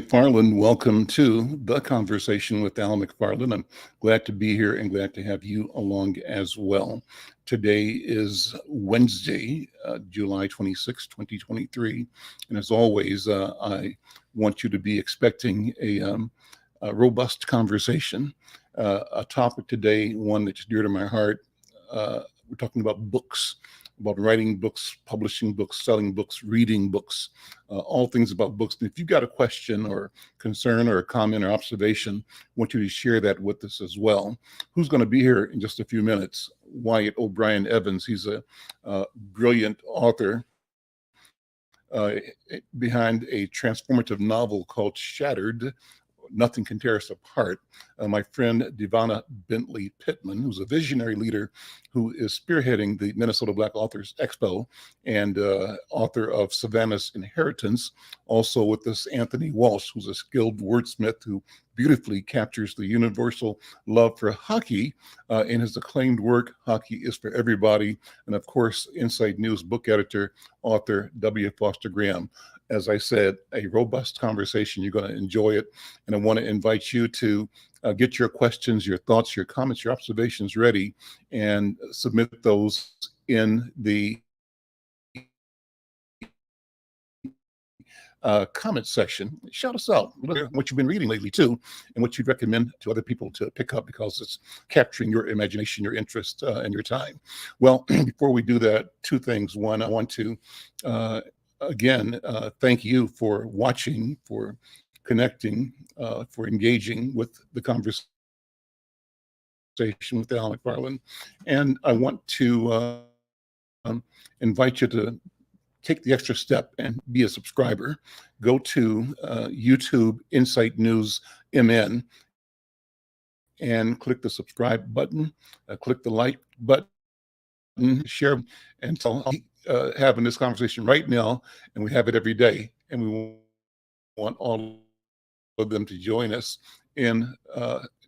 McFarlane. Welcome to The Conversation with Al McFarlane. I'm glad to be here and glad to have you along as well. Today is Wednesday, July 26, 2023. And as always, I want you to be expecting a robust conversation. A topic today, one that's dear to my heart. We're talking about books, about writing books, publishing books, selling books, reading books, all things about books. And if you've got a question or concern or a comment or observation, I want you to share that with us as well. Who's going to be here in just a few minutes? Wyatt O'Brian Evans. He's a brilliant author behind a transformative novel called Shattered. Nothing Can Tear Us Apart. My friend Savannah Bentley-Pittman, who's a visionary leader who is spearheading the Minnesota Black Authors Expo and author of Savannah's Inheritance. Also with us, Anthony Walsh, who's a skilled wordsmith who beautifully captures the universal love for hockey in his acclaimed work, Hockey is for Everybody. And of course, Inside News book editor, author W. Foster Graham. As I said, a robust conversation. You're going to enjoy it. And I want to invite you to get your questions, your thoughts, your comments, your observations ready and submit those in the comment section. Shout us out what you've been reading lately too, and what you'd recommend to other people to pick up because it's capturing your imagination, your interest, and your time. Well, before we do that, two things. One, I want to again, thank you for watching, for connecting, for engaging with the conversation with Al McFarlane. And I want to invite you to take the extra step and be a subscriber. Go to YouTube Insight News MN and click the subscribe button, click the like button, share, and tell having this conversation right now, and we have it every day, and we want all of them to join us in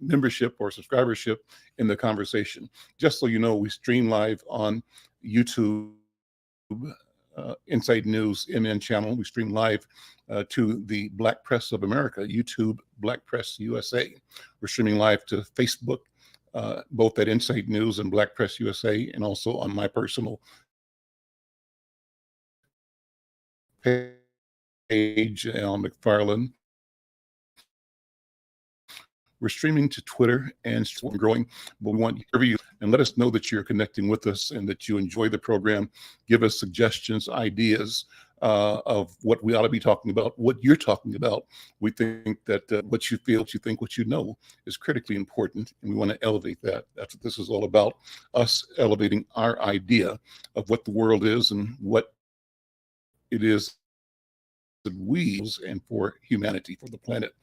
membership or subscribership in the conversation. Just so you know, we stream live on YouTube, Inside News MN channel. We stream live to the Black Press of America, YouTube Black Press USA. We're streaming live to Facebook, both at Inside News and Black Press USA, and also on my personal page, Al McFarlane. We're streaming to Twitter and growing, but we want you and let us know that you're connecting with us and that you enjoy the program. Give us suggestions, ideas of what we ought to be talking about, what you're talking about. We think that what you feel, what you think, what you know is critically important, and we want to elevate that. That's what this is all about, us elevating our idea of what the world is and what it is that we and for humanity, for the planet.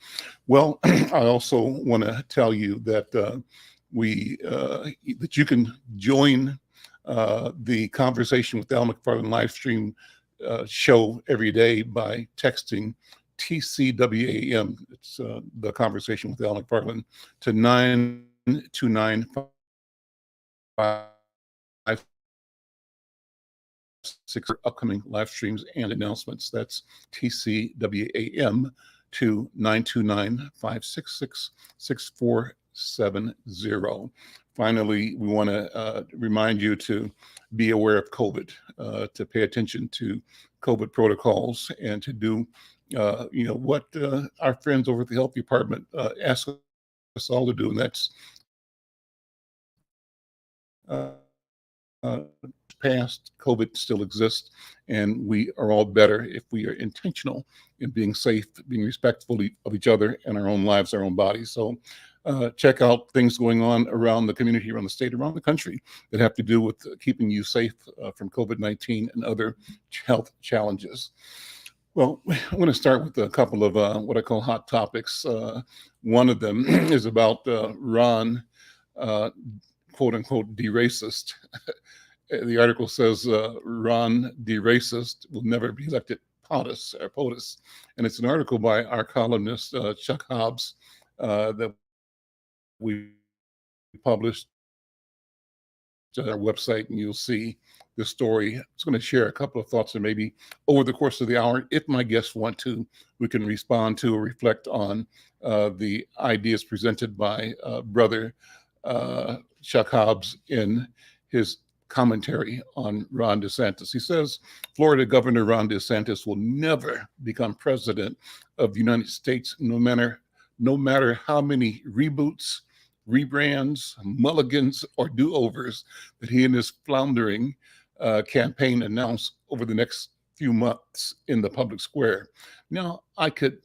Well, I also want to tell you that that you can join the Conversation with Al McFarlane live stream show every day by texting TCWAM. It's the Conversation with Al McFarlane to 92956 upcoming live streams and announcements. That's TCWAM to 929-566-6470. Finally, we want to remind you to be aware of COVID, to pay attention to COVID protocols, and to do what our friends over at the health department ask us all to do, and that's past. COVID still exists, and we are all better if we are intentional in being safe, being respectful of each other and our own lives, our own bodies. So check out things going on around the community, around the state, around the country that have to do with keeping you safe from COVID-19 and other health challenges. Well, I'm going to start with a couple of what I call hot topics. One of them is about Ron, quote unquote, de-racist. The article says Ron, de-racist, will never be elected POTUS, or POTUS. And it's an article by our columnist, Chuck Hobbs, that we published on our website, and you'll see this story. I'm just going to share a couple of thoughts, and maybe over the course of the hour, if my guests want to, we can respond to or reflect on the ideas presented by Brother Chuck Hobbs in his commentary on Ron DeSantis. He says Florida Governor Ron DeSantis will never become president of the United States, no matter how many reboots, rebrands, mulligans, or do-overs that he and his floundering campaign announced over the next few months in the public square. Now, I could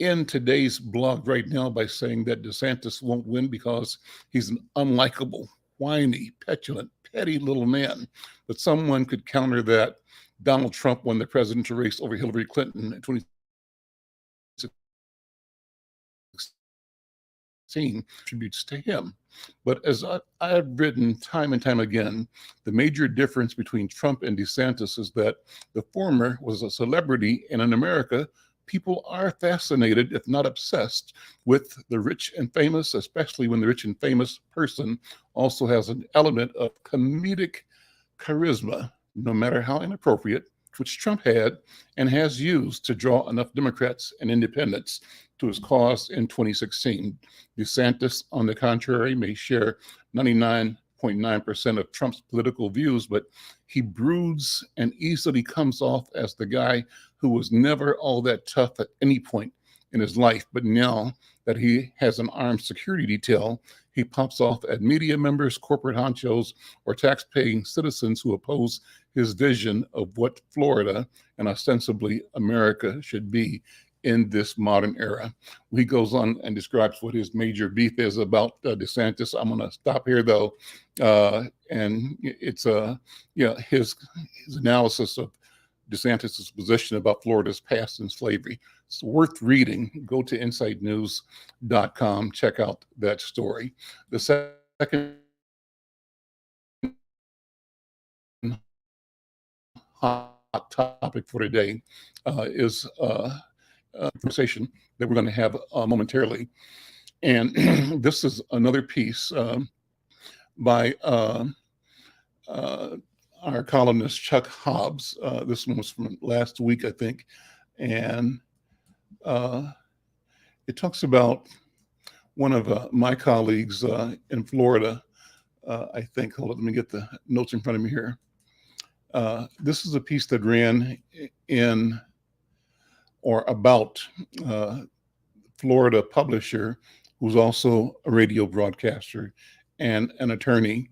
end today's blog right now by saying that DeSantis won't win because he's an unlikable, whiny, petulant, petty little man. But someone could counter that Donald Trump won the presidential race over Hillary Clinton in 2016, tributes to him. But as I've written time and time again, the major difference between Trump and DeSantis is that the former was a celebrity, and in America, people are fascinated, if not obsessed, with the rich and famous, especially when the rich and famous person also has an element of comedic charisma, no matter how inappropriate, which Trump had and has used to draw enough Democrats and independents to his cause in 2016. DeSantis, on the contrary, may share 99.9% of Trump's political views, but he broods and easily comes off as the guy who was never all that tough at any point in his life. But now that he has an armed security detail, he pops off at media members, corporate honchos, or tax-paying citizens who oppose his vision of what Florida and ostensibly America should be in this modern era. He goes on and describes what his major beef is about DeSantis. I'm going to stop here, though, and it's his analysis of DeSantis' position about Florida's past in slavery. It's worth reading. Go to insightnews.com, check out that story. The second hot topic for today is a conversation that we're going to have momentarily. And this is another piece by our columnist, Chuck Hobbs. This one was from last week, I think. And it talks about one of my colleagues in Florida, I think. Hold on, let me get the notes in front of me here. This is a piece that ran in or about Florida publisher who's also a radio broadcaster and an attorney,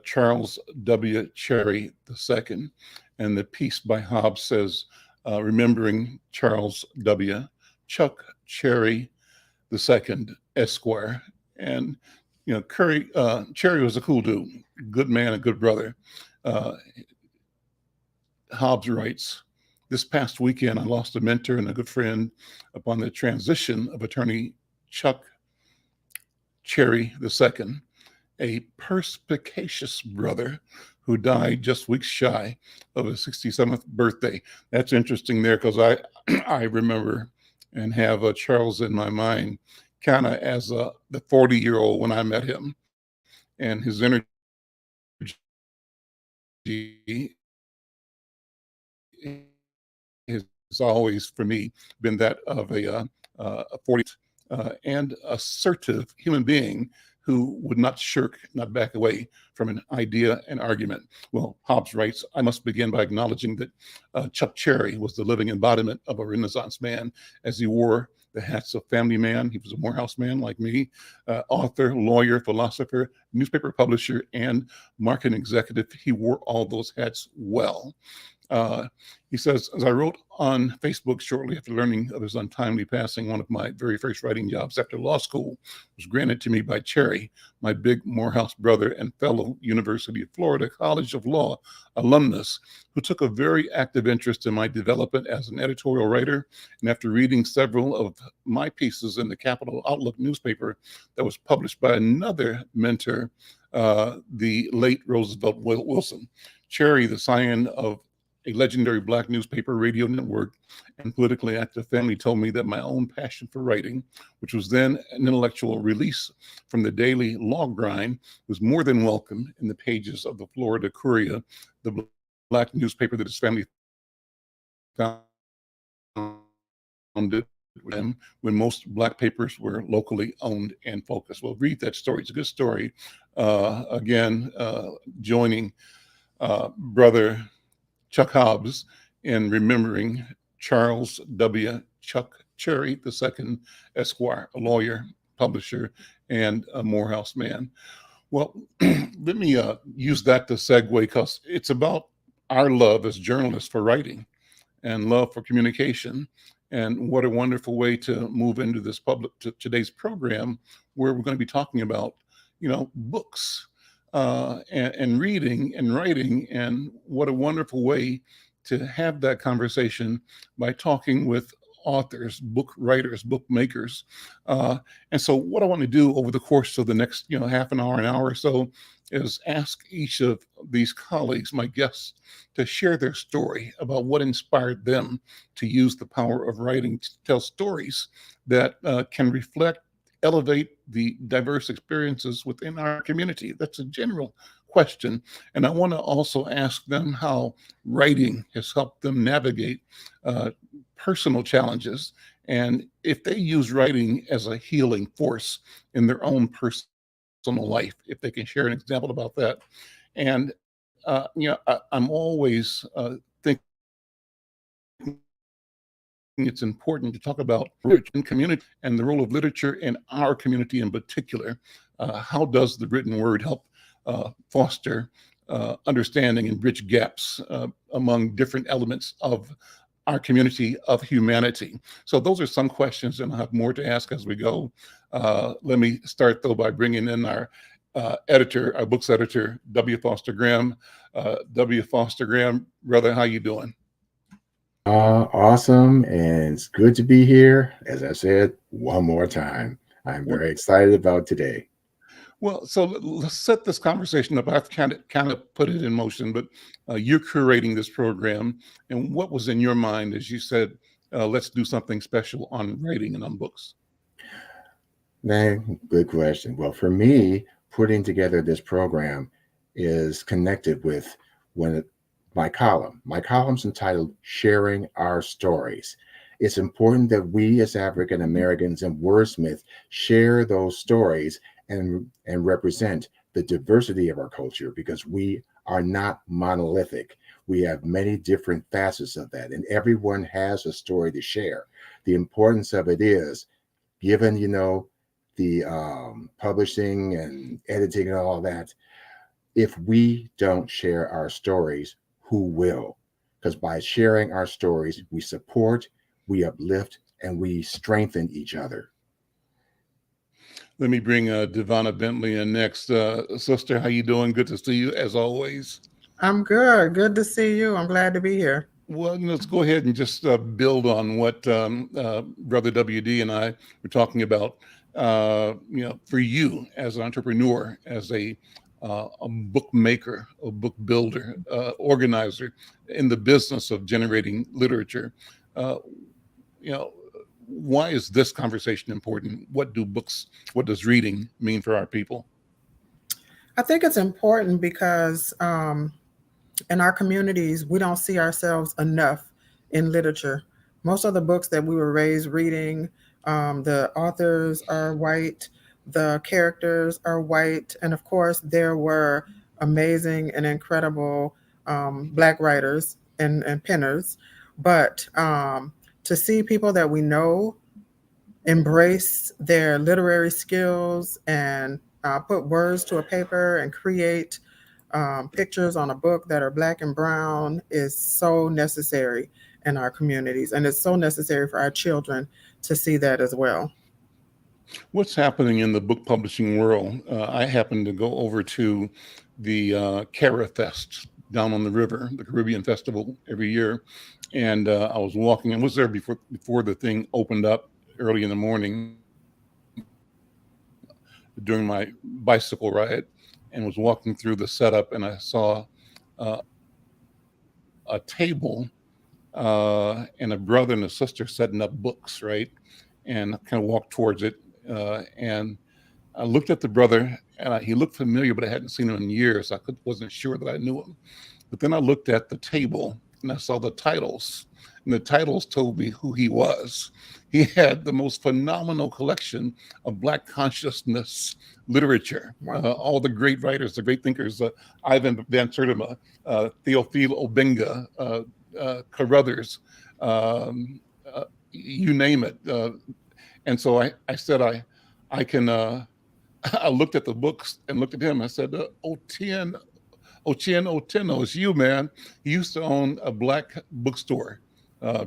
Charles W. Cherry II. And the piece by Hobbs says, remembering Charles W. Chuck Cherry II, Esquire. And, Cherry was a cool dude, good man, a good brother. Hobbs writes, this past weekend, I lost a mentor and a good friend upon the transition of attorney Chuck Cherry II, a perspicacious brother who died just weeks shy of his 67th birthday. That's interesting there because I remember and have Charles in my mind kind of as the 40-year-old when I met him. And his energy has always, for me, been that of a 40 and assertive human being who would not shirk, not back away from an idea and argument. Well, Hobbs writes, I must begin by acknowledging that Chuck Cherry was the living embodiment of a Renaissance man as he wore the hats of family man. He was a Morehouse man like me, author, lawyer, philosopher, newspaper publisher, and marketing executive. He wore all those hats well. He says, as I wrote on Facebook shortly after learning of his untimely passing, one of my very first writing jobs after law school was granted to me by Cherry, my big Morehouse brother and fellow University of Florida College of Law alumnus, who took a very active interest in my development as an editorial writer. And after reading several of my pieces in the Capital Outlook newspaper that was published by another mentor, the late Roosevelt Wilson, Cherry, the scion of a legendary Black newspaper, radio network, and politically active family told me that my own passion for writing, which was then an intellectual release from the daily log grind, was more than welcome in the pages of the Florida Courier, the Black newspaper that his family founded them when most Black papers were locally owned and focused. Well, read that story. It's a good story. Again, joining Brother Chuck Hobbs in remembering Charles W. Chuck Cherry II, Esquire, a lawyer, publisher, and a Morehouse man. Well, let me use that to segue, because it's about our love as journalists for writing and love for communication. And what a wonderful way to move into this today's program, where we're going to be talking about, books and reading and writing. And what a wonderful way to have that conversation by talking with authors, book writers, book makers. And so what I want to do over the course of the next, half an hour or so, is ask each of these colleagues, my guests, to share their story about what inspired them to use the power of writing to tell stories that can reflect, elevate the diverse experiences within our community. That's a general question. And I want to also ask them how writing has helped them navigate personal challenges, and if they use writing as a healing force in their own personal life, if they can share an example about that. And I'm always thinking it's important to talk about literature and community and the role of literature in our community in particular. How does the written word help foster understanding and bridge gaps among different elements of our community of humanity? So those are some questions, and I'll have more to ask as we go. Let me start, though, by bringing in our editor, our books editor, W. Foster Graham. W. Foster Graham, brother, how you doing? Awesome, and it's good to be here. As I said, one more time, I'm very excited about today. Well, so let's set this conversation up. I've kind of put it in motion, but you're curating this program, and what was in your mind as you said, let's do something special on writing and on books? Man, good question. Well, for me, putting together this program is connected with when my column. My column's entitled "Sharing Our Stories." It's important that we as African Americans and wordsmith share those stories and represent the diversity of our culture, because we are not monolithic. We have many different facets of that, and everyone has a story to share. The importance of it is, given the publishing and editing and all that, if we don't share our stories, who will? Because by sharing our stories, we support, we uplift, and we strengthen each other. Let me bring Devonna Bentley in next. Sister, how you doing? Good to see you as always. I'm good. Good to see you. I'm glad to be here. Well, let's go ahead and just build on what Brother WD and I were talking about. For you as an entrepreneur, as a book maker, a book builder, organizer in the business of generating literature, uh, you know, why is this conversation important? What does reading mean for our people? I think it's important because in our communities, we don't see ourselves enough in literature. Most of the books that we were raised reading, the authors are white, the characters are white, and of course, there were amazing and incredible Black writers and penners. But to see people that we know embrace their literary skills and put words to a paper and create pictures on a book that are Black and brown is so necessary in our communities. And it's so necessary for our children to see that as well. What's happening in the book publishing world? I happen to go over to the Cara Fest down on the river, the Caribbean Festival every year, and I was walking. I was there before the thing opened up early in the morning during my bicycle ride, and was walking through the setup, and I saw a table and a brother and a sister setting up books, right? And I kind of walked towards it, and I looked at the brother, and he looked familiar, but I hadn't seen him in years. I wasn't sure that I knew him. But then I looked at the table, and I saw the titles, and the titles told me who he was. He had the most phenomenal collection of Black consciousness literature. Wow. All the great writers, the great thinkers, Ivan Van Sertima, Theophile Obenga, Carruthers, you name it. And so I said, I can, I looked at the books and looked at him. I said, Otieno, it's you, man. He used to own a Black bookstore,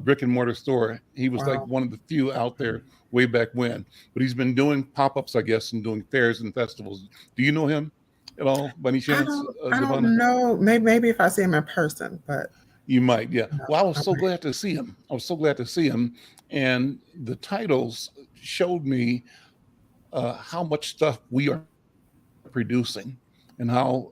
brick and mortar store. He was Wow. like one of the few out there way back when. But he's been doing pop-ups, I guess, and doing fairs and festivals. Do you know him at all, by any chance? I don't know. Maybe if I see him in person, but you might, yeah. Well, I was so glad to see him. And the titles showed me how much stuff we are producing and how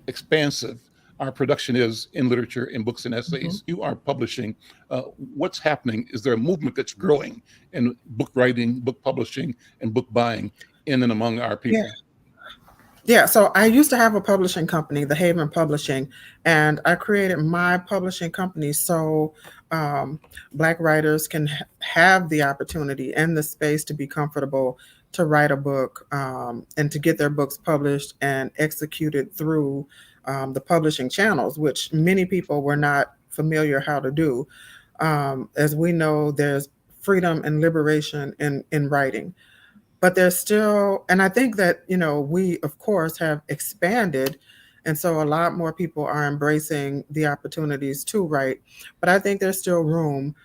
expansive our production is in literature, in books and essays. You are publishing. What's happening? Is there a movement that's growing in book writing, book publishing, and book buying in and among our people? Yeah, so I used to have a publishing company, The Haven Publishing, and I created my publishing company so Black writers can have the opportunity and the space to be comfortable to write a book and to get their books published and executed through the publishing channels, which many people were not familiar how to do. As we know, there's freedom and liberation in writing. But there's still, and I think that, we, of course, have expanded. And so a lot more people are embracing the opportunities to write. But I think there's still room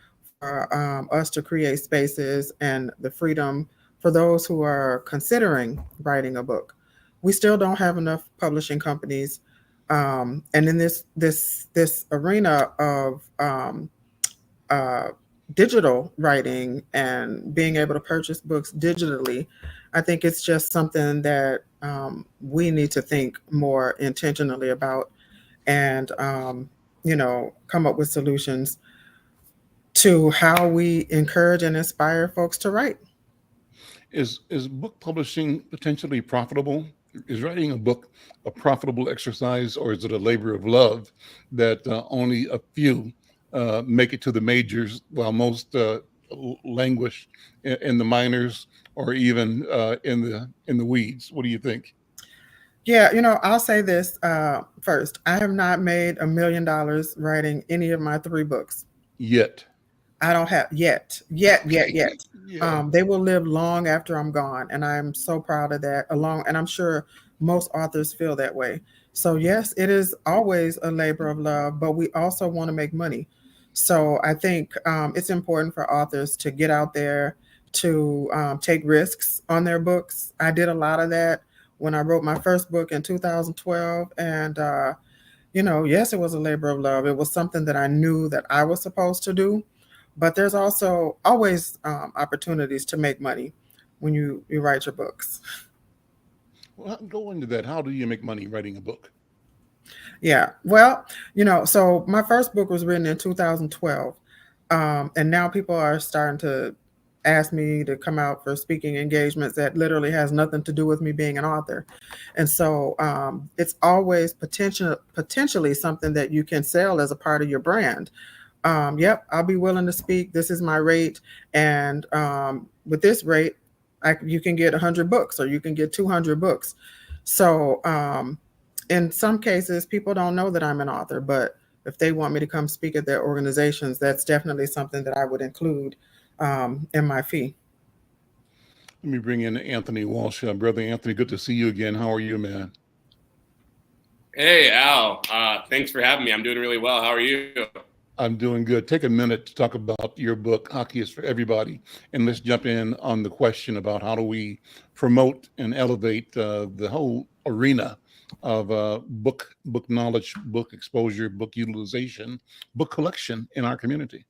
for us to create spaces and the freedom for those who are considering writing a book. We still don't have enough publishing companies. And in this arena of digital writing and being able to purchase books digitally, I think it's just something that we need to think more intentionally about and, come up with solutions to how we encourage and inspire folks to write. Is book publishing potentially profitable? Is writing a book a profitable exercise, or is it a labor of love that only a few make it to the majors, while most languish in the minors or even in the weeds? What do you think? Yeah, I'll say this first. I have not made $1 million writing any of my 3 books. Yet. I don't have yet. Yeah. They will live long after I'm gone, and I'm so proud of that. And I'm sure most authors feel that way. So yes, it is always a labor of love, but we also want to make money. So I think it's important for authors to get out there, to take risks on their books. I did a lot of that when I wrote my first book in 2012. And, yes, it was a labor of love. It was something that I knew that I was supposed to do. But there's also always opportunities to make money when you write your books. Well, go into that. How do you make money writing a book? Yeah, well, so my first book was written in 2012. And now people are starting to ask me to come out for speaking engagements that literally has nothing to do with me being an author. And so it's always potentially something that you can sell as a part of your brand. Yep, I'll be willing to speak. This is my rate. And with this rate, you can get 100 books or you can get 200 books. So in some cases, people don't know that I'm an author, but if they want me to come speak at their organizations, that's definitely something that I would include in my fee. Let me bring in Anthony Walsh. Brother Anthony, good to see you again. How are you, man? Hey, Al. Thanks for having me. I'm doing really well. How are you? I'm doing good. Take a minute to talk about your book, Hockey is for Everybody. And let's jump in on the question about how do we promote and elevate the whole arena of book knowledge, book exposure, book utilization, book collection in our community.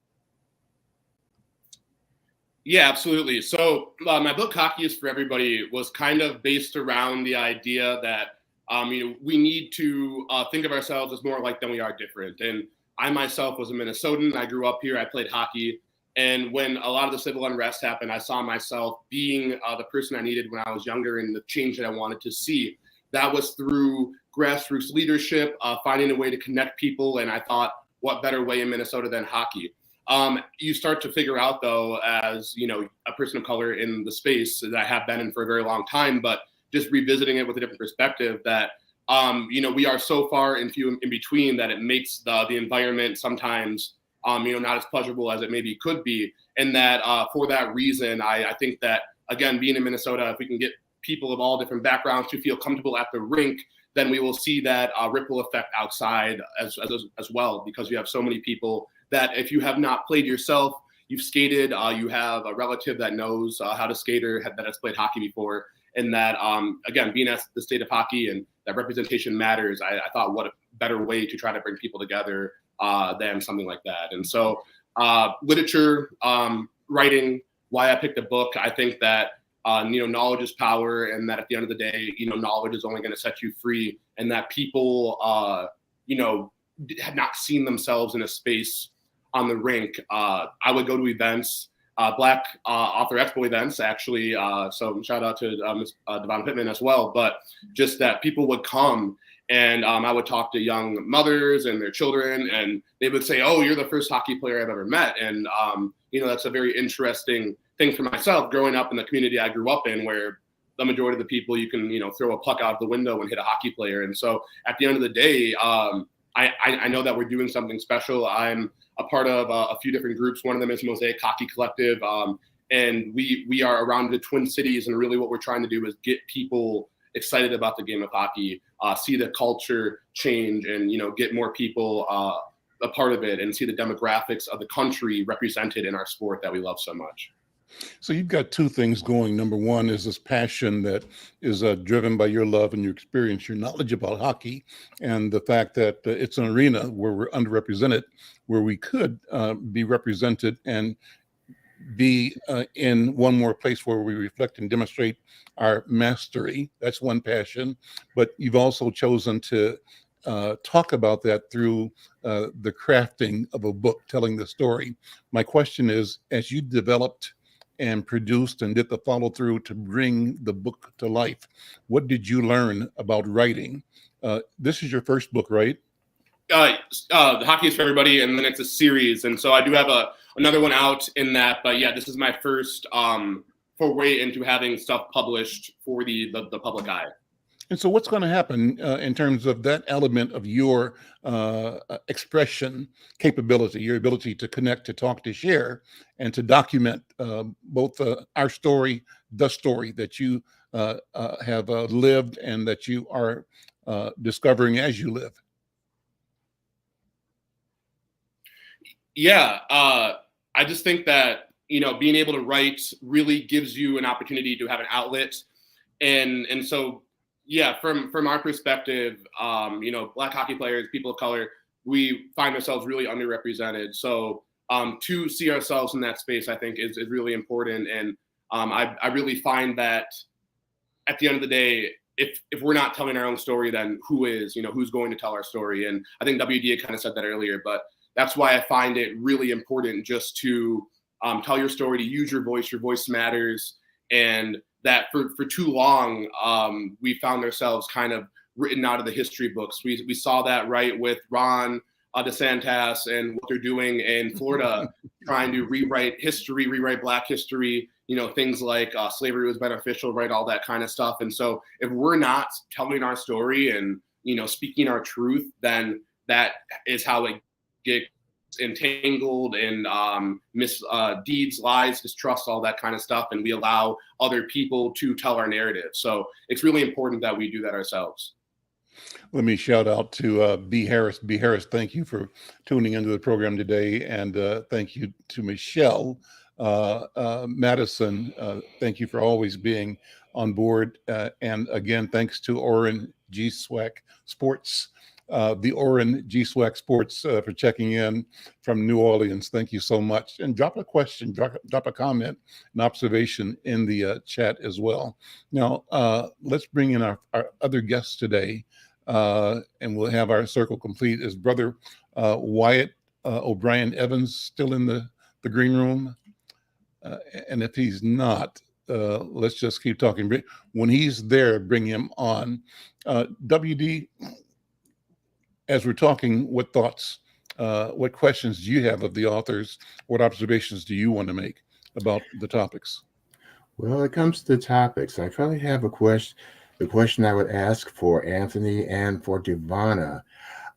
Yeah, absolutely. So my book, Hockey is for Everybody, was kind of based around the idea that We need to think of ourselves as more alike than we are different. And I myself was a Minnesotan. I grew up here. I played hockey. And when a lot of the civil unrest happened, I saw myself being the person I needed when I was younger and the change that I wanted to see. That was through grassroots leadership, finding a way to connect people. And I thought, what better way in Minnesota than hockey? You start to figure out, though, as a person of color in the space that I have been in for a very long time, but just revisiting it with a different perspective, that we are so far in between that it makes the environment sometimes not as pleasurable as it maybe could be. And that for that reason, I think that, again, being in Minnesota, if we can get people of all different backgrounds to feel comfortable at the rink, then we will see that ripple effect outside as well, because you have so many people that if you have not played yourself, you've skated, you have a relative that knows how to skate or that has played hockey before. And that, again, being at the state of hockey and that representation matters, I thought what a better way to try to bring people together than something like that. And so literature, writing, why I picked a book, I think that, knowledge is power, and that at the end of the day, knowledge is only going to set you free, and that people, had not seen themselves in a space on the rink. I would go to events, Black Author Expo events, actually. So shout out to Ms. Bentley-Pittman as well. But just that people would come, and I would talk to young mothers and their children, and they would say, "Oh, you're the first hockey player I've ever met." And that's a very interesting thing for myself, growing up in the community I grew up in, where the majority of the people you can throw a puck out the window and hit a hockey player. And so at the end of the day, I know that we're doing something special. I'm a part of a few different groups. One of them is Mosaic Hockey Collective. And we are around the Twin Cities. And really what we're trying to do is get people excited about the game of hockey, see the culture change, and, get more people a part of it, and see the demographics of the country represented in our sport that we love so much. So you've got two things going. Number one is this passion that is driven by your love and your experience, your knowledge about hockey, and the fact that it's an arena where we're underrepresented, where we could be represented and be in one more place where we reflect and demonstrate our mastery. That's one passion. But you've also chosen to talk about that through the crafting of a book, telling the story. My question is, as you developed and produced and did the follow through to bring the book to life, what did you learn about writing? This is your first book, right? The Hockey is for Everybody, and then it's a series. And so I do have another one out in that. But yeah, this is my first foray into having stuff published for the public eye. And so what's going to happen in terms of that element of your expression capability, your ability to connect, to talk, to share, and to document both our story, the story that you have lived and that you are discovering as you live? Yeah, I just think that, being able to write really gives you an opportunity to have an outlet. And so, yeah, from our perspective, Black hockey players, people of color, we find ourselves really underrepresented. So to see ourselves in that space, I think is really important. And I really find that at the end of the day, if we're not telling our own story, then who is, who's going to tell our story? And I think WD kind of said that earlier, but that's why I find it really important just to tell your story, to use your voice matters. And that for too long, we found ourselves kind of written out of the history books. We saw that, right, with Ron DeSantis and what they're doing in Florida, trying to rewrite history, rewrite Black history, things like slavery was beneficial, right, all that kind of stuff. And so if we're not telling our story and, speaking our truth, then that is how it gets entangled in misdeeds, lies, distrust, all that kind of stuff, and we allow other people to tell our narrative. So it's really important that we do that ourselves. Let me shout out to B. Harris. B. Harris, thank you for tuning into the program today, and thank you to Michelle Madison. Thank you for always being on board, and again, thanks to Oren G. Swack Sports the Orin G Swag Sports for checking in from New Orleans. Thank you so much. And drop a question, drop a comment, an observation in the chat as well. Now, let's bring in our other guests today, and we'll have our circle complete. Is Brother Wyatt O'Brian Evans still in the green room? And if he's not, let's just keep talking. When he's there, bring him on. WD, as we're talking, what thoughts, what questions do you have of the authors? What observations do you want to make about the topics? Well, when it comes to topics, I probably have a question. The question I would ask for Anthony and for Devonna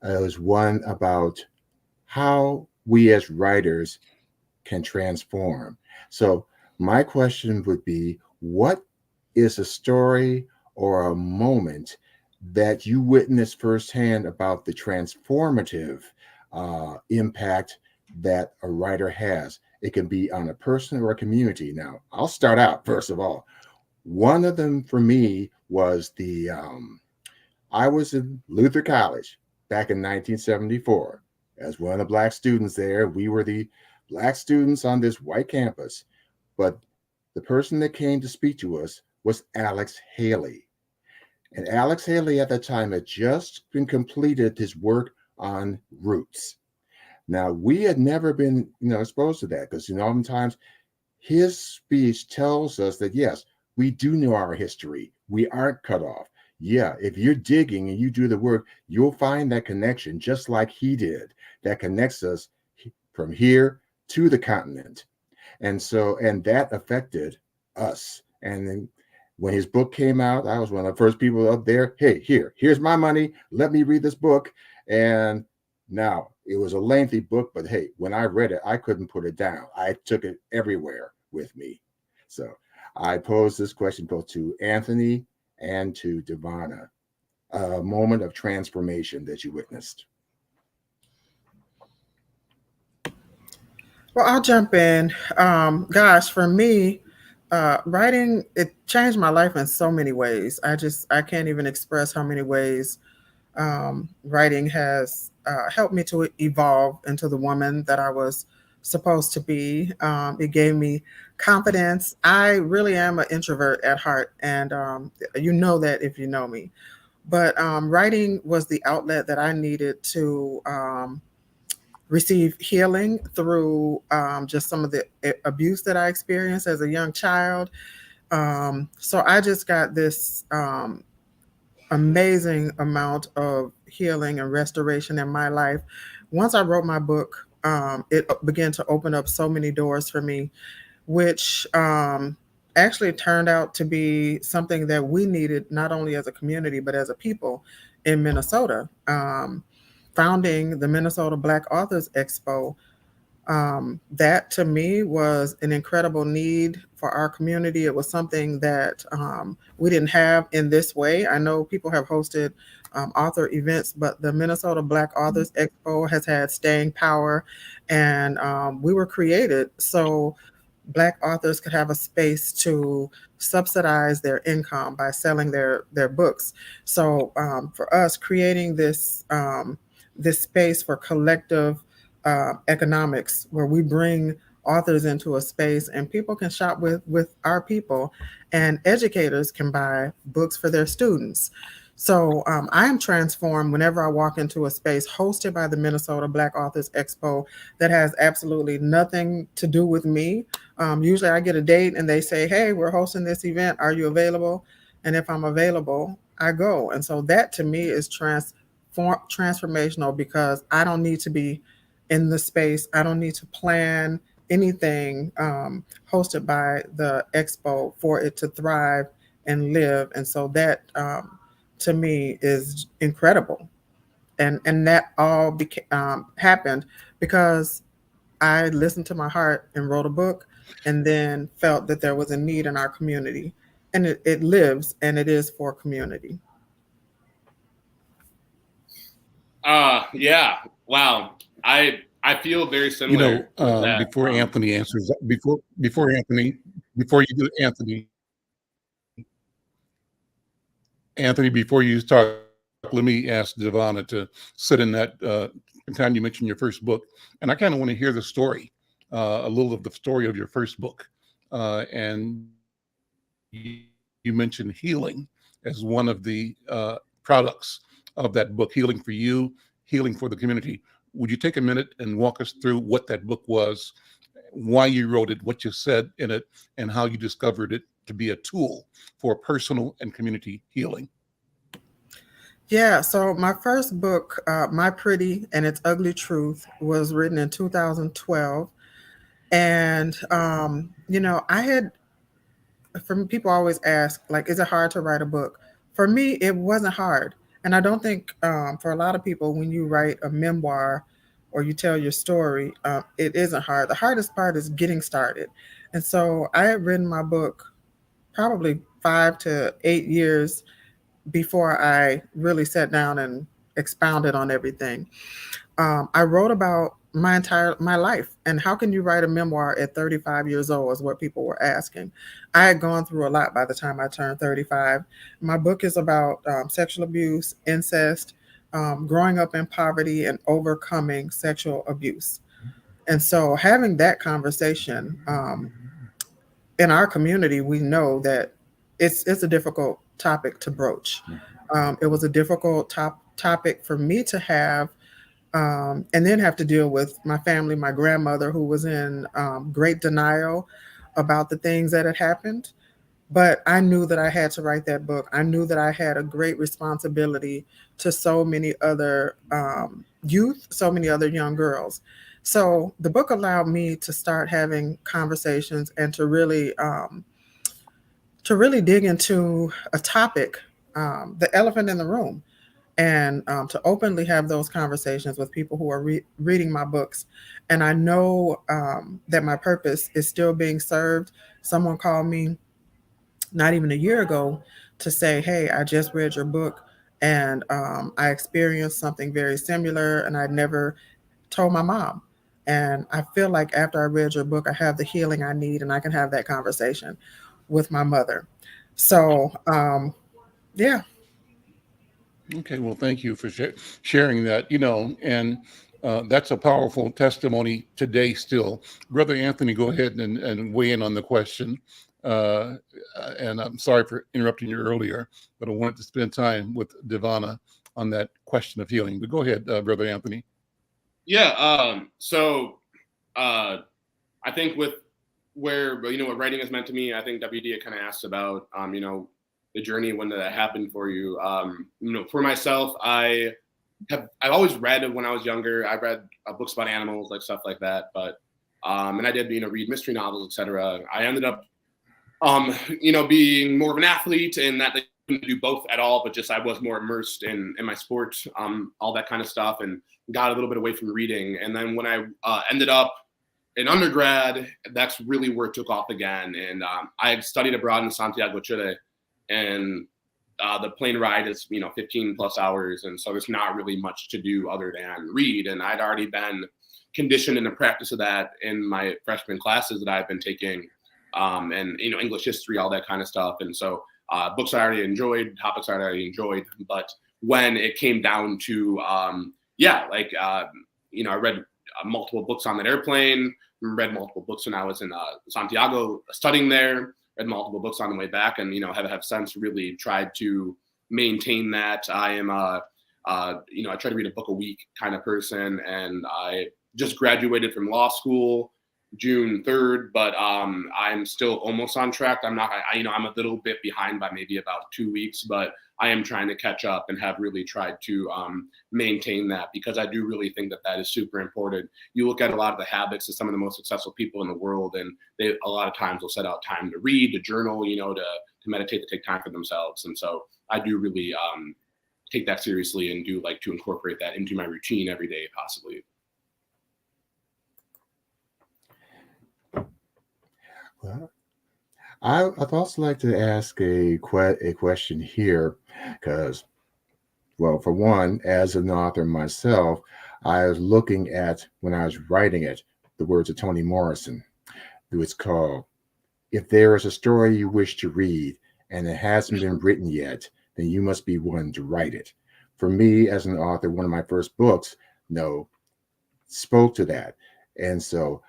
is one about how we as writers can transform. So my question would be, what is a story or a moment that you witnessed firsthand about the transformative impact that a writer has? It can be on a person or a community. Now, I'll start out, first of all. One of them for me was I was in Luther College back in 1974 as one of the Black students there. We were the Black students on this white campus, but the person that came to speak to us was Alex Haley. And Alex Haley at that time had just been completed his work on roots. Now, we had never been, exposed to that because, oftentimes his speech tells us that, yes, we do know our history. We aren't cut off. Yeah, if you're digging and you do the work, you'll find that connection, just like he did, that connects us from here to the continent. And that affected us. And then when his book came out, I was one of the first people up there. Hey, here's my money. Let me read this book. And now it was a lengthy book, but hey, when I read it, I couldn't put it down. I took it everywhere with me. So I pose this question both to Anthony and to Devonna, a moment of transformation that you witnessed. Well, I'll jump in. Gosh, for me, writing, it changed my life in so many ways. I can't even express how many ways writing has helped me to evolve into the woman that I was supposed to be. It gave me confidence. I really am an introvert at heart, and you know that if you know me. But writing was the outlet that I needed to receive healing through just some of the abuse that I experienced as a young child. So I just got this amazing amount of healing and restoration in my life. Once I wrote my book, it began to open up so many doors for me, which actually turned out to be something that we needed, not only as a community, but as a people in Minnesota. Founding the Minnesota Black Authors Expo, that to me was an incredible need for our community. It was something that we didn't have in this way. I know people have hosted author events, but the Minnesota Black Authors Expo has had staying power, and we were created so Black authors could have a space to subsidize their income by selling their books. So for us, creating this space for collective economics, where we bring authors into a space and people can shop with our people, and educators can buy books for their students. So I am transformed whenever I walk into a space hosted by the Minnesota Black Authors Expo that has absolutely nothing to do with me. Usually I get a date and they say, hey, we're hosting this event. Are you available? And if I'm available, I go. And so that to me is transformational, because I don't need to be in the space. I don't need to plan anything hosted by the expo for it to thrive and live. And so that to me is incredible. And that all happened because I listened to my heart and wrote a book, and then felt that there was a need in our community. And it lives, and it is for community. Yeah. Wow. I feel very similar. Before Anthony answers, before you do Anthony, before you start let me ask Savannah to sit in that time you mentioned your first book. And I kind of want to hear the story, a little of the story of your first book. And you mentioned healing as one of the products of that book, healing for you, healing for the community. Would you take a minute and walk us through what that book was, why you wrote it, what you said in it, and how you discovered it to be a tool for personal and community healing? Yeah, so my first book, My Pretty and Its Ugly Truth, was written in 2012. And, I had, from people always ask, like, is it hard to write a book? For me, it wasn't hard. And I don't think for a lot of people, when you write a memoir or you tell your story, it isn't hard. The hardest part is getting started. And so I had written my book probably 5 to 8 years before I really sat down and expounded on everything. I wrote about my life, and how can you write a memoir at 35 years old is what people were asking. I had gone through a lot by the time I turned 35. My book is about sexual abuse, incest, growing up in poverty, and overcoming sexual abuse. And so having that conversation in our community, we know that it's a difficult topic to broach. It was a difficult topic for me to have, and then have to deal with my family, my grandmother, who was in great denial about the things that had happened. But I knew that I had to write that book. I knew that I had a great responsibility to so many other youth, so many other young girls. So the book allowed me to start having conversations and to really dig into a topic, the elephant in the room, and to openly have those conversations with people who are reading my books. And I know that my purpose is still being served. Someone called me not even a year ago to say, hey, I just read your book, and I experienced something very similar, and I never told my mom. And I feel like after I read your book, I have the healing I need, and I can have that conversation with my mother. So, yeah. Okay, well, thank you for sharing that, and that's a powerful testimony today still. Brother Anthony, go ahead and weigh in on the question. And I'm sorry for interrupting you earlier, but I wanted to spend time with Savannah on that question of healing. But go ahead, Brother Anthony. Yeah. So I think with where, what writing has meant to me, I think WD had kind of asked about, the journey, when did that happen for you? For myself, I've always read when I was younger. I read books about animals, like stuff like that. But, and I did, read mystery novels, etc. I ended up, being more of an athlete, and that they couldn't do both at all, but just I was more immersed in my sport, all that kind of stuff, and got a little bit away from reading. And then when I ended up in undergrad, that's really where it took off again. And I had studied abroad in Santiago, Chile, and the plane ride is 15 plus hours, and so there's not really much to do other than read. And I'd already been conditioned in the practice of that in my freshman classes that I've been taking, and English history, all that kind of stuff. And so books I already enjoyed, topics I already enjoyed. But when it came down to I read multiple books on that airplane, read multiple books when I was in Santiago studying there, read multiple books on the way back, and have since really tried to maintain that. I am I try to read a book a week kind of person, and I just graduated from law school June 3rd, but I'm still almost on track. I'm not, I'm a little bit behind by maybe about 2 weeks, but I am trying to catch up and have really tried to maintain that, because I do really think that is super important. You look at a lot of the habits of some of the most successful people in the world, and they a lot of times will set out time to read, to journal, to meditate, to take time for themselves. And so I do really take that seriously and do like to incorporate that into my routine every day, possibly. Well, I'd also like to ask a question here, because, well, for one, as an author myself, I was looking at, when I was writing it, the words of Toni Morrison. It's called, "If there is a story you wish to read and it hasn't been written yet, then you must be one to write it." for me as an author, one of my first books, spoke to that. And so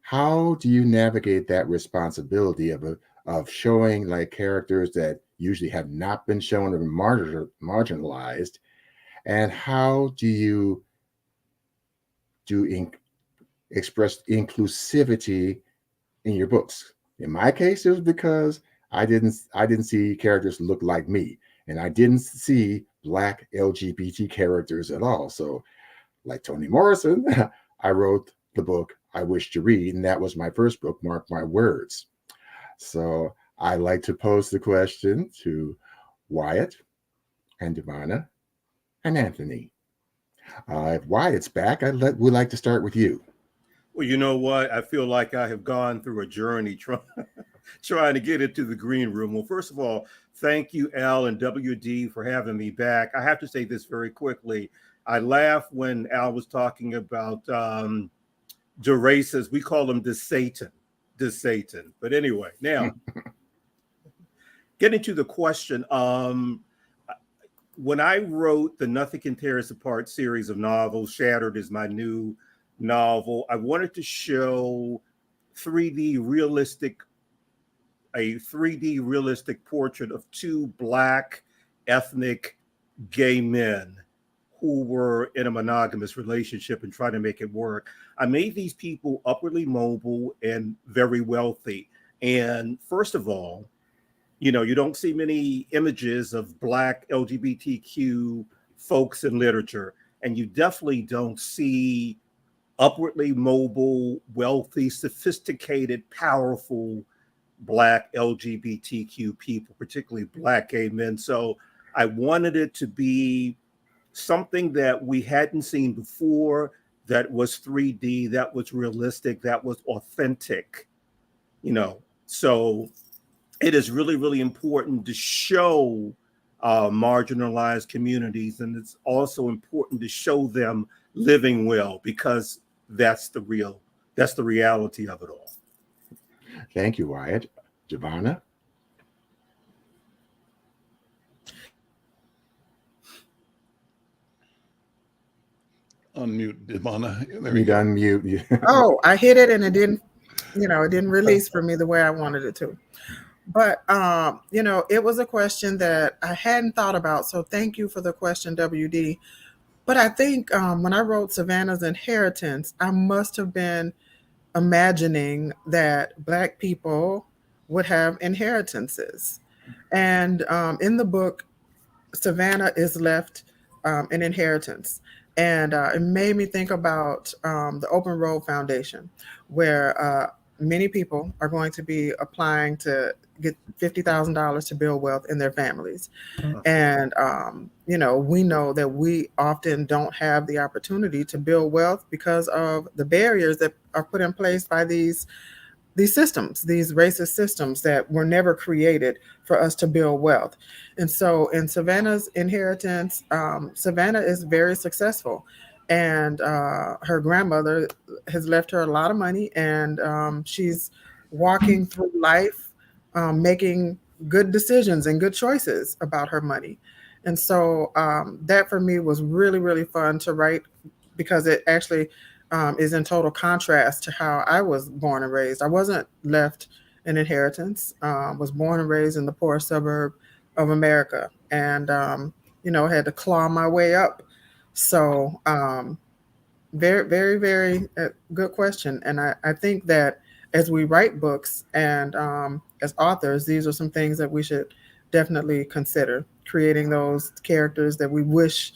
how do you navigate that responsibility of showing like characters that usually have not been shown or marginalized? And how do you express inclusivity in your books? In my case, it was because I didn't see characters look like me, and I didn't see Black LGBT characters at all. So, like Toni Morrison, I wrote the book I Wish to Read, and that was my first book, Mark My Words. So I like to pose the question to Wyatt and Devonna and Anthony. If Wyatt's back, we'd like to start with you. Well, you know what? I feel like I have gone through a journey trying to get into the green room. Well, first of all, thank you, Al and WD, for having me back. I have to say this very quickly. I laughed when Al was talking about the races. We call them the Satan. But anyway, now getting to the question. When I wrote the Nothing Can Tear Us Apart series of novels, Shattered is my new novel, I wanted to show a 3D realistic portrait of two Black ethnic gay men who were in a monogamous relationship and trying to make it work. I made these people upwardly mobile and very wealthy. And first of all, you don't see many images of Black LGBTQ folks in literature, and you definitely don't see upwardly mobile, wealthy, sophisticated, powerful Black LGBTQ people, particularly Black gay men. So I wanted it to be something that we hadn't seen before, that was 3D, that was realistic, that was authentic, So it is really, really important to show marginalized communities, and it's also important to show them living well, because that's the reality of it all. Thank you, Wyatt. Giovanna? Unmute, Devonna. There You we go. unmute. Oh, I hit it and it didn't release for me the way I wanted it to. But, it was a question that I hadn't thought about. So thank you for the question, WD. But I think when I wrote Savannah's Inheritance, I must have been imagining that Black people would have inheritances. And in the book, Savannah is left an inheritance. And it made me think about the Open Road Foundation, where many people are going to be applying to get $50,000 to build wealth in their families. And, we know that we often don't have the opportunity to build wealth because of the barriers that are put in place by these systems, these racist systems that were never created for us to build wealth. And so in Savannah's Inheritance, Savannah is very successful. And her grandmother has left her a lot of money, and she's walking through life, making good decisions and good choices about her money. And so that for me was really, really fun to write, because it actually is in total contrast to how I was born and raised. I wasn't left an inheritance, was born and raised in the poorest suburb of America, and, had to claw my way up. So very, very, very good question. And I think that as we write books and as authors, these are some things that we should definitely consider, creating those characters that we wish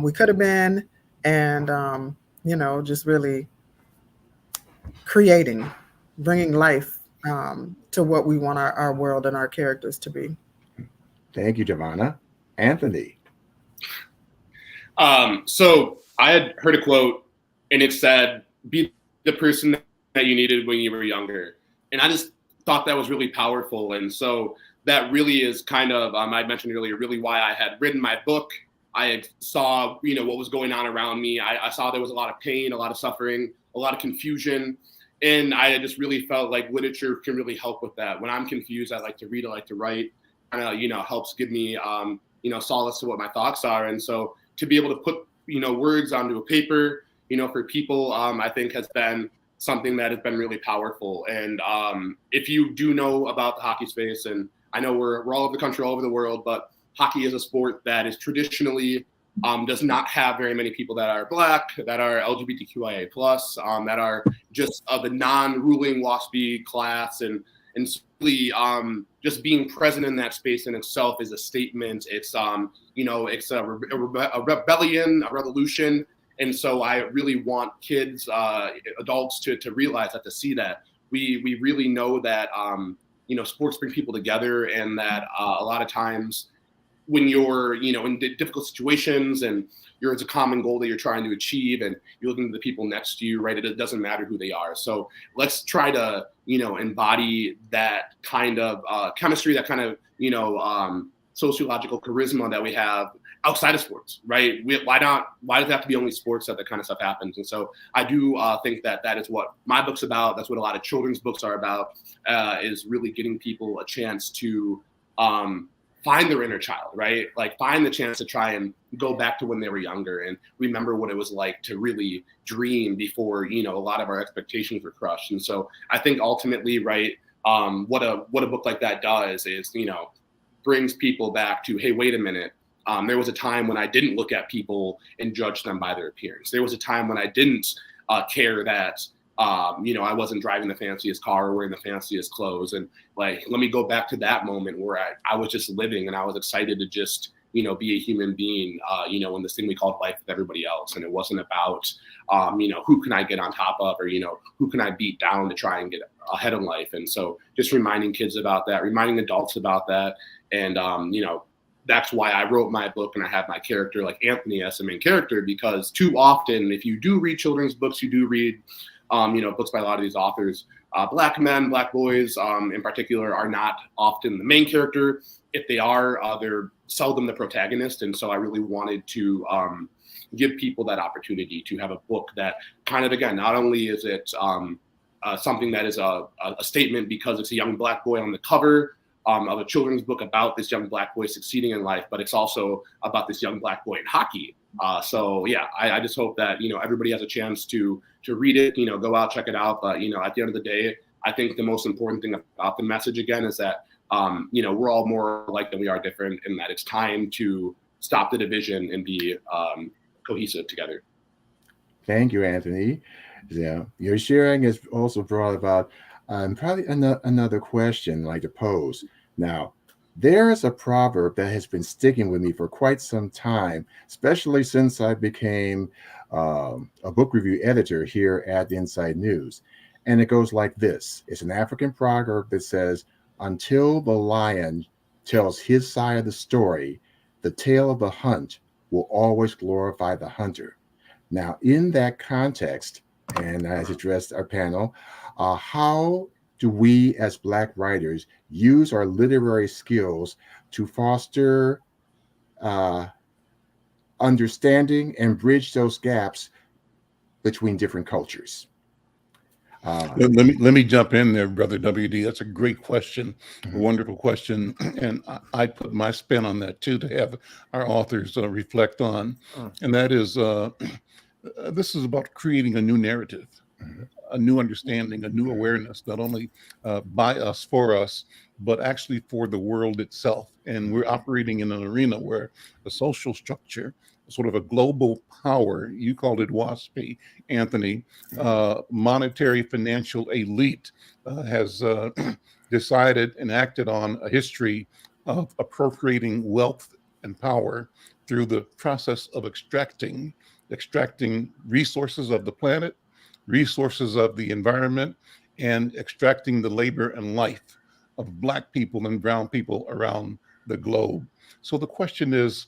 we could have been, and just really bringing life to what we want our world and our characters to be. Thank you, Giovanna. Anthony? So I had heard a quote, and it said, "Be the person that you needed when you were younger." And I just thought that was really powerful. And so that really is kind of, I mentioned earlier, really why I had written my book. I saw, what was going on around me. I saw there was a lot of pain, a lot of suffering, a lot of confusion. And I just really felt like literature can really help with that. When I'm confused, I like to read, I like to write. Kind of, helps give me, solace to what my thoughts are. And so to be able to put, words onto a paper, for people, I think has been something that has been really powerful. And if you do know about the hockey space, and I know we're all over the country, all over the world, but hockey is a sport that is traditionally does not have very many people that are Black, that are LGBTQIA+, that are just the non-ruling WASP class. And really just being present in that space in itself is a statement. It's, it's a rebellion, a revolution. And so I really want kids, adults to realize that, to see that. We really know that, sports bring people together, and that a lot of times when you're, in difficult situations and it's a common goal that you're trying to achieve, and you're looking at the people next to you, right? It doesn't matter who they are. So let's try to, embody that kind of chemistry, that kind of, sociological charisma that we have outside of sports, right? Why does it have to be only sports that kind of stuff happens? And so I do think that is what my book's about. That's what a lot of children's books are about, is really getting people a chance to find their inner child, right? Like find the chance to try and go back to when they were younger and remember what it was like to really dream before, a lot of our expectations were crushed. And so I think ultimately, right, what a book like that does is, brings people back to, hey, wait a minute. There was a time when I didn't look at people and judge them by their appearance. There was a time when I didn't care that, I wasn't driving the fanciest car or wearing the fanciest clothes. And like, let me go back to that moment where I was just living, and I was excited to just, be a human being, in this thing we called life with everybody else. And it wasn't about, who can I get on top of, or, who can I beat down to try and get ahead in life. And so just reminding kids about that, reminding adults about that. And, that's why I wrote my book, and I have my character like Anthony as the main character, because too often, if you do read children's books, you do read, books by a lot of these authors, Black men, Black boys in particular are not often the main character. If they are, they're seldom the protagonist. And so I really wanted to give people that opportunity to have a book that kind of, again, not only is it something that is a statement because it's a young Black boy on the cover of a children's book about this young Black boy succeeding in life, but it's also about this young Black boy in hockey. So yeah, I just hope that, everybody has a chance to read it, go out, check it out. But, at the end of the day, I think the most important thing about the message again is that, we're all more alike than we are different, and that it's time to stop the division and be cohesive together. Thank you, Anthony. Yeah, your sharing has also brought about probably another question I'd like to pose. Now, there is a proverb that has been sticking with me for quite some time, especially since I became a book review editor here at the Inside News. And it goes like this. It's an African proverb that says, until the lion tells his side of the story, the tale of the hunt will always glorify the hunter. Now, in that context, and as addressed our panel, how do we as Black writers use our literary skills to foster understanding and bridge those gaps between different cultures? Let me jump in there, Brother WD. That's a great question, a wonderful question. And I put my spin on that too, to have our authors reflect on. And that is, this is about creating a new narrative, a new understanding, a new awareness, not only by us, for us, but actually for the world itself. And we're operating in an arena where the social structure, sort of a global power, you called it WASP, Anthony, monetary financial elite has decided and acted on a history of appropriating wealth and power through the process of extracting resources of the planet, resources of the environment, and extracting the labor and life of Black people and brown people around the globe. So the question is,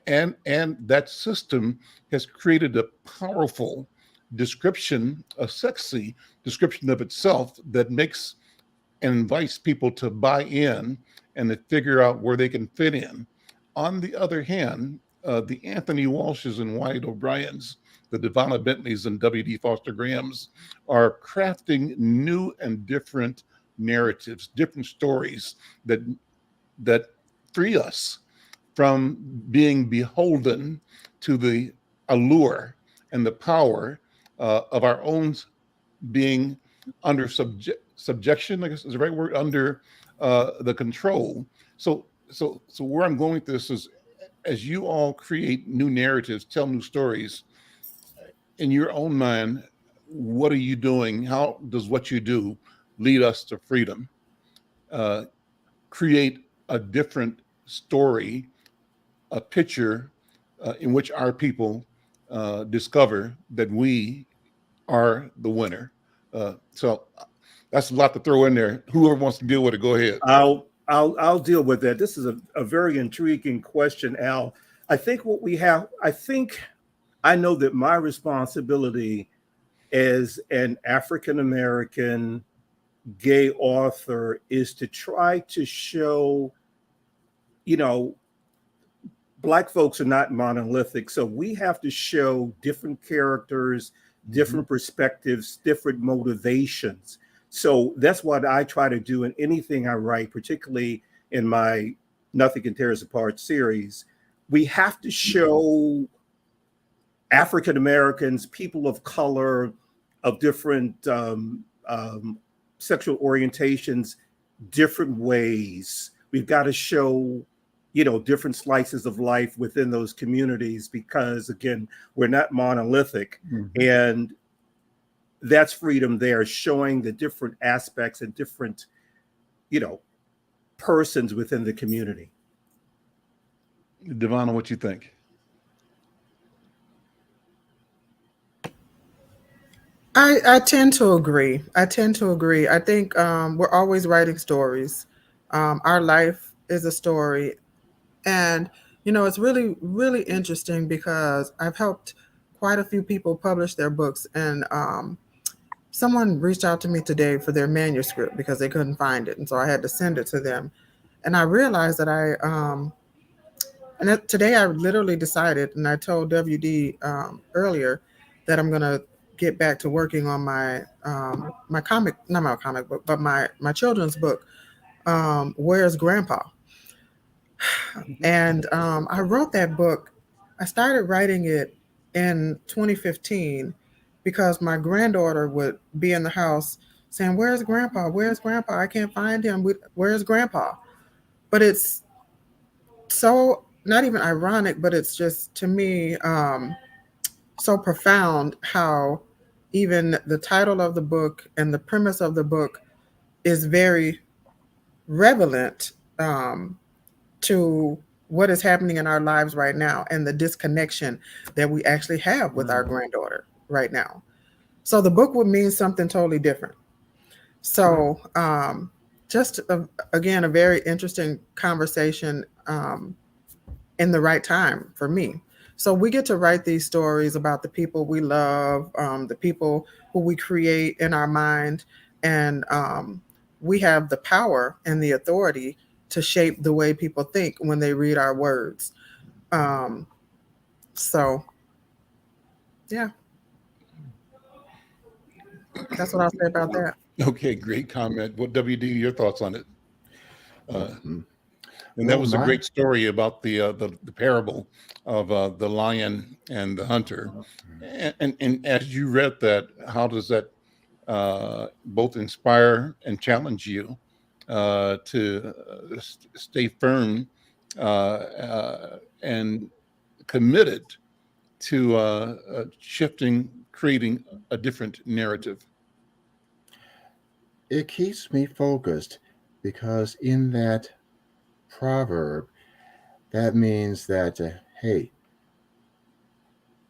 and that system has created a powerful description, a sexy description of itself that makes and invites people to buy in and to figure out where they can fit in. On the other hand, the Anthony Walshes and Wyatt O'Briens, the Devonna Bentleys and W.D. Foster Grahams are crafting new and different narratives, different stories that free us from being beholden to the allure and the power of our own being under subjection, I guess is the right word, under the control. So where I'm going with this is, as you all create new narratives, tell new stories, in your own mind, what are you doing? How does what you do lead us to freedom? Create a different story, a picture in which our people discover that we are the winner. So that's a lot to throw in there. Whoever wants to deal with it, go ahead. I'll deal with that. This is a very intriguing question, Al. I think I know that my responsibility as an African American gay author is to try to show, Black folks are not monolithic. So we have to show different characters, different perspectives, different motivations. So that's what I try to do in anything I write, particularly in my Nothing Can Tear Us Apart series. We have to show African Americans, people of color, of different sexual orientations, different ways. We've got to show, different slices of life within those communities, because again, we're not monolithic. And that's freedom there, showing the different aspects and different, persons within the community. Devonna, what you think? I tend to agree. I think we're always writing stories. Our life is a story. And, it's really, really interesting because I've helped quite a few people publish their books. And someone reached out to me today for their manuscript because they couldn't find it. And so I had to send it to them. And I realized that today I literally decided, and I told WD earlier, that I'm going to get back to working on my comic, not my comic book, but my children's book, Where's Grandpa? And I wrote that book. I started writing it in 2015 because my granddaughter would be in the house saying, "Where's Grandpa? Where's Grandpa? I can't find him. Where's Grandpa?" But it's so not even ironic, but it's just, to me, so profound how even the title of the book and the premise of the book is very relevant to what is happening in our lives right now and the disconnection that we actually have with our granddaughter right now. So the book would mean something totally different. So just again, a very interesting conversation in the right time for me. So we get to write these stories about the people we love, the people who we create in our mind, and we have the power and the authority to shape the way people think when they read our words. So, yeah, that's what I'll say about that. Okay, great comment. What, WD, your thoughts on it? And that was a great story about the parable of the lion and the hunter. And as you read that, how does that both inspire and challenge you to stay firm and committed to creating a different narrative? It keeps me focused because in that proverb, that means that, hey,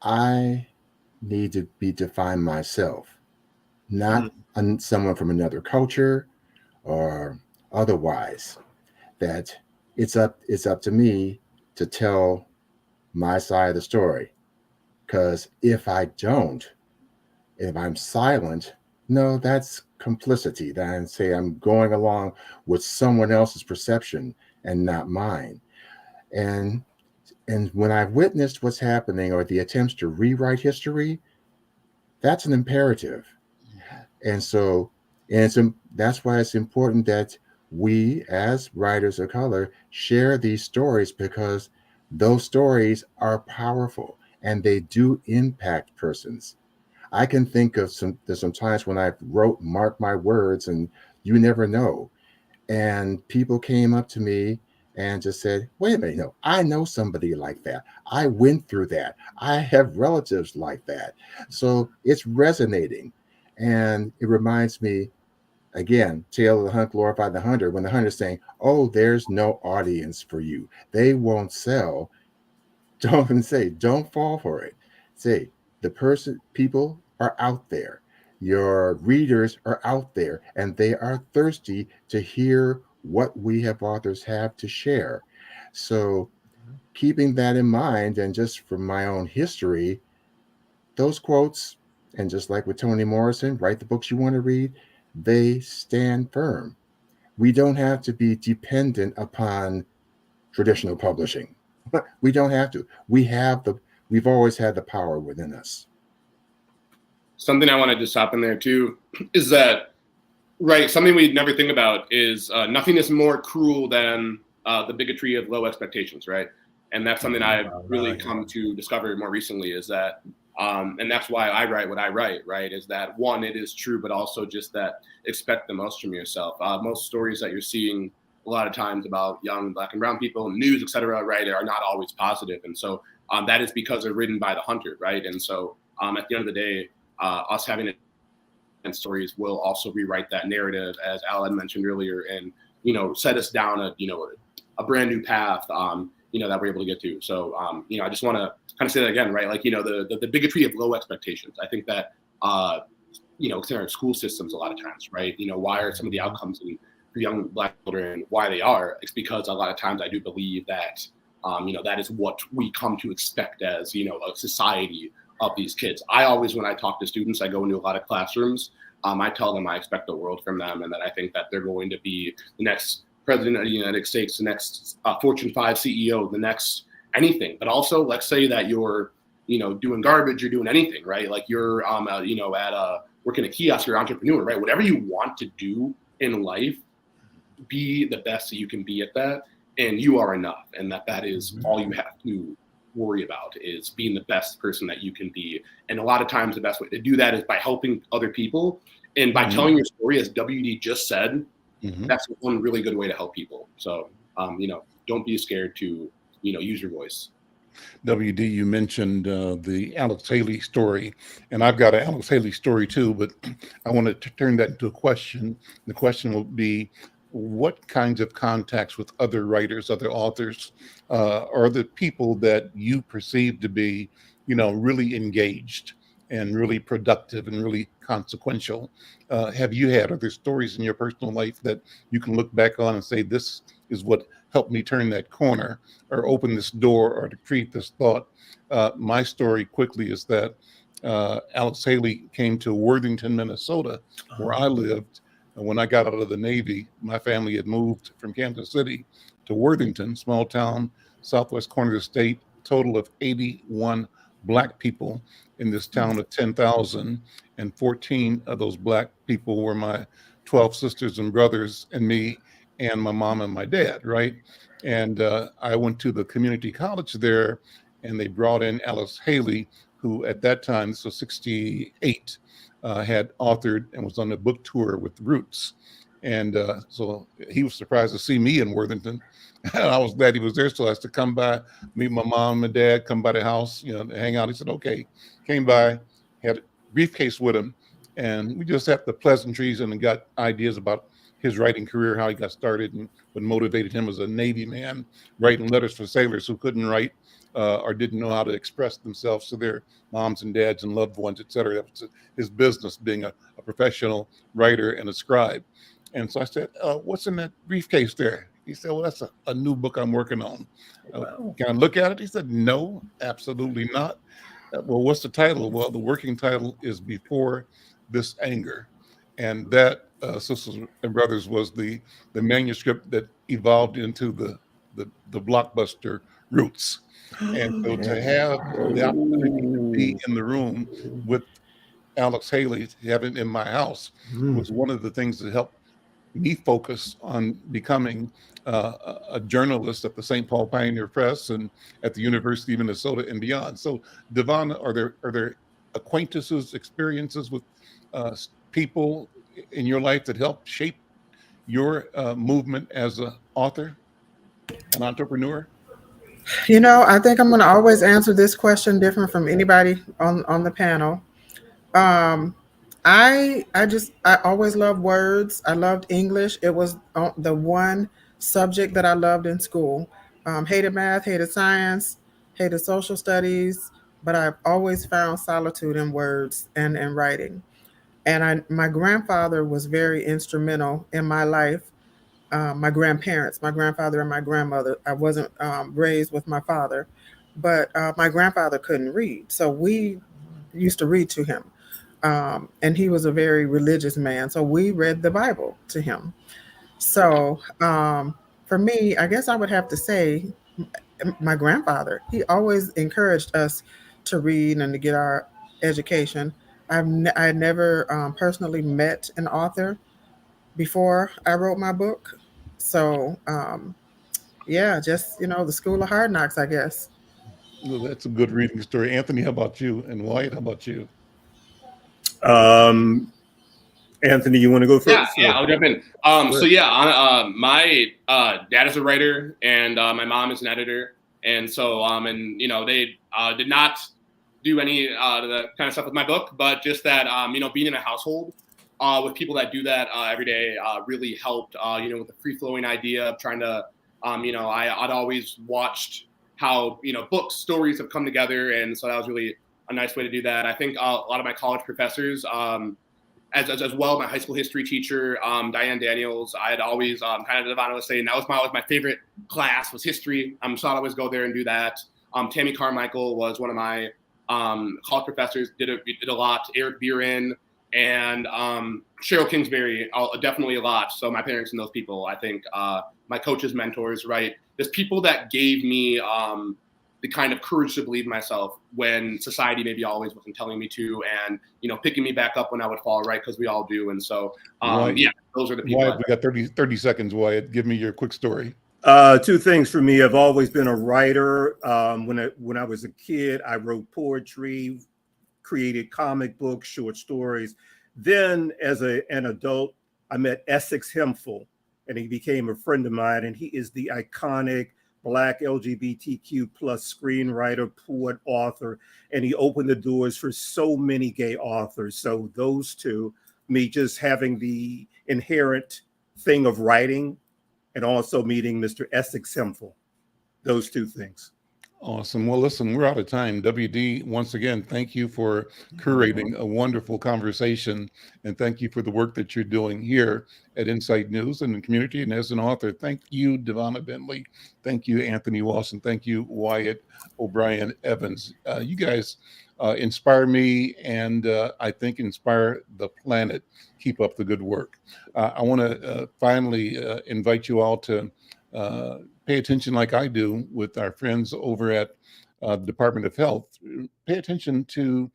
I need to define myself, not someone from another culture or otherwise. That it's up to me to tell my side of the story. Because if I'm silent, no, that's complicity. Then say I'm going along with someone else's perception and not mine. And when I've witnessed what's happening or the attempts to rewrite history, that's an imperative. And so, that's why it's important that we as writers of color share these stories, because those stories are powerful and they do impact persons. I can think of there's some times when I wrote "Mark My Words" and "You Never Know," and people came up to me and just said, "Wait a minute, no, I know somebody like that. I went through that. I have relatives like that." So it's resonating, and it reminds me again, Tale of the Hunt, Glorify the Hunter. When the hunter's saying, "Oh, there's no audience for you. They won't sell." Don't say, don't fall for it. Say, people are out there. Your readers are out there and they are thirsty to hear what we have authors have to share. So keeping that in mind, and just from my own history, those quotes, and just like with Toni Morrison, write the books you want to read, they stand firm. We don't have to be dependent upon traditional publishing. We don't have to. We've always had the power within us. Something I wanted to stop in there too is that, right, something we never think about is nothing is more cruel than the bigotry of low expectations, right? And that's something I've really come to discover more recently, is that, and that's why I write what I write, right? Is that, one, it is true, but also just that expect the most from yourself. Most stories that you're seeing a lot of times about young Black and brown people, news, et cetera, right, are not always positive. And so that is because they're written by the hunter, right? And so at the end of the day, us having and stories will also rewrite that narrative, as Alan mentioned earlier, and, you know, set us down a brand new path, you know, that we're able to get to. So, you know, I just want to kind of say that again, right? Like, you know, the bigotry of low expectations. I think that, you know, in our school systems a lot of times, right? You know, why are some of the outcomes for young Black children why they are? It's because a lot of times I do believe that, you know, that is what we come to expect as, you know, a society of these kids. I always, when I talk to students, I go into a lot of classrooms, I tell them I expect the world from them, and that I think that they're going to be the next president of the United States, the next Fortune 5 CEO, the next anything. But also, let's say that you're, you know, doing garbage, you're doing anything, right? Like you're, you know, working a kiosk, you're an entrepreneur, right? Whatever you want to do in life, be the best that you can be at that, and you are enough, and that is all you have to worry about, is being the best person that you can be. And a lot of times the best way to do that is by helping other people, and by telling your story, as WD just said. That's one really good way to help people. So you know, don't be scared to, you know, use your voice. WD, you mentioned the Alex Haley story, and I've got an Alex Haley story too, but I wanted to turn that into a question. The question will be, what kinds of contacts with other writers, other authors, are the people that you perceive to be, you know, really engaged and really productive and really consequential? Have you had other stories in your personal life that you can look back on and say, this is what helped me turn that corner or open this door or to create this thought? My story quickly is that Alex Haley came to Worthington, Minnesota, where I lived. And when I got out of the Navy, my family had moved from Kansas City to Worthington, small town, southwest corner of the state, total of 81 Black people in this town of 10,000. And 14 of those Black people were my 12 sisters and brothers and me and my mom and my dad, right? And I went to the community college there, and they brought in Alice Haley, who at that time, this was 68, had authored and was on a book tour with Roots. And so he was surprised to see me in Worthington. And I was glad he was there. So I had to come by, meet my mom and dad, come by the house, you know, hang out. He said, okay, came by, had a briefcase with him. And we just had the pleasantries and got ideas about his writing career, how he got started, and what motivated him as a Navy man, writing letters for sailors who couldn't write or didn't know how to express themselves to their moms and dads and loved ones, et cetera. That was his business, being a professional writer and a scribe. And so I said, what's in that briefcase there? He said, well, that's a new book I'm working on. Can I look at it? He said, no, absolutely not. Well, what's the title? Well, the working title is Before This Anger. And that, sisters and brothers, was the manuscript that evolved into the blockbuster Roots. And so to have the opportunity to be in the room with Alex Haley, to have it in my house, was one of the things that helped me focus on becoming a journalist at the St. Paul Pioneer Press and at the University of Minnesota and beyond. So, Devon, are there acquaintances, experiences with people in your life that helped shape your movement as an author, an entrepreneur? You know, I think I'm going to always answer this question different from anybody on the panel. I always loved words. I loved English. It was the one subject that I loved in school. Hated math, hated science, hated social studies, but I've always found solitude in words and in writing. And my grandfather was very instrumental in my life. My grandparents, my grandfather and my grandmother. I wasn't raised with my father, but my grandfather couldn't read, so we used to read to him. And he was a very religious man, so we read the Bible to him. So for me, I guess I would have to say my grandfather. He always encouraged us to read and to get our education. I had never personally met an author before I wrote my book. So yeah, just the school of hard knocks, I guess. Well, that's a good reading story. Anthony, how about you? And Wyatt, how about you? Anthony, you want to go first? Yeah, I'll jump in. So yeah, my dad is a writer, and my mom is an editor, and so and they did not do any the kind of stuff with my book, but just that being in a household with people that do that every day really helped. With the free flowing idea of trying to I'd always watched how books, stories have come together, and so that was really a nice way to do that. I think a lot of my college professors. As well, my high school history teacher, Diane Daniels, I had always, kind of Savannah was saying, that was my favorite class was history. So I'd always go there and do that. Tammy Carmichael was one of my college professors, did a lot. Eric Buren and Cheryl Kingsbury, definitely a lot. So my parents and those people, I think my coaches, mentors, right? There's people that gave me the kind of courage to believe in myself when society maybe always wasn't telling me to, and picking me back up when I would fall, right? Because we all do. And so those are the people. Wyatt, we got 30 seconds. Wyatt, give me your quick story. Two things for me. I've always been a writer. When I was a kid, I wrote poetry, created comic books, short stories. Then as an adult, I met Essex Hemphill, and he became a friend of mine, and he is the iconic Black LGBTQ plus screenwriter, poet, author, and he opened the doors for so many gay authors. So those two, me just having the inherent thing of writing and also meeting Mr. Essex Hemphill, those two things. Awesome. Well, listen, we're out of time. WD, once again, thank you for curating a wonderful conversation, and thank you for the work that you're doing here at Insight News and the community. And as an author, thank you, Devonna Bentley. Thank you, Anthony Walsh, and thank you, Wyatt O'Brian Evans. You guys inspire me, and I think inspire the planet. Keep up the good work. I want to finally invite you all to pay attention like I do with our friends over at the Department of Health. Pay attention to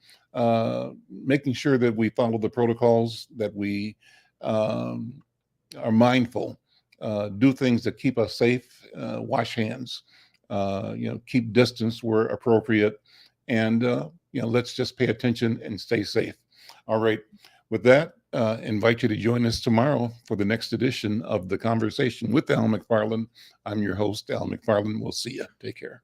making sure that we follow the protocols, that we are mindful, do things that keep us safe, wash hands, keep distance where appropriate, and let's just pay attention and stay safe. All right. With that, invite you to join us tomorrow for the next edition of The Conversation with Al McFarlane. I'm your host, Al McFarlane. We'll see you. Take care.